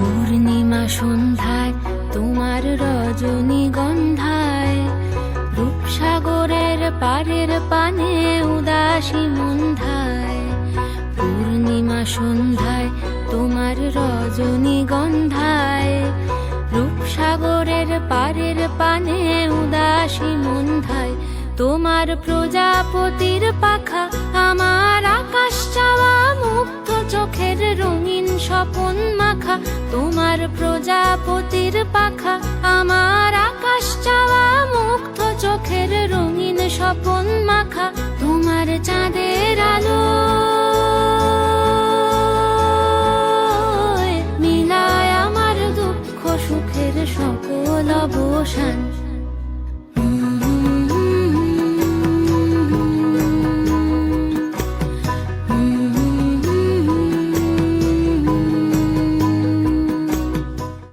পূর্ণিমা সন্ধ্যায় তোমার রজনীগন্ধায়, রূপসাগরের পারের পানে উদাসী মন্ধায়। পূর্ণিমা সন্ধ্যায় তোমার রজনীগন্ধায়, রূপসাগরের পারের পানে উদাসী মন্ধায়। তোমার প্রজাপতির পাখা আমার আকাশ চাওয়া, মুগ্ধ চোখের রঙিন স্বপন মাখা। তোমার প্রজাপতির পাখা আমার আকাশ চাওয়া, মুগ্ধ চোখের রঙিন স্বপন মাখা। তোমার চাঁদের আলো মিলায় আমার দুঃখ সুখের সকল অবসান।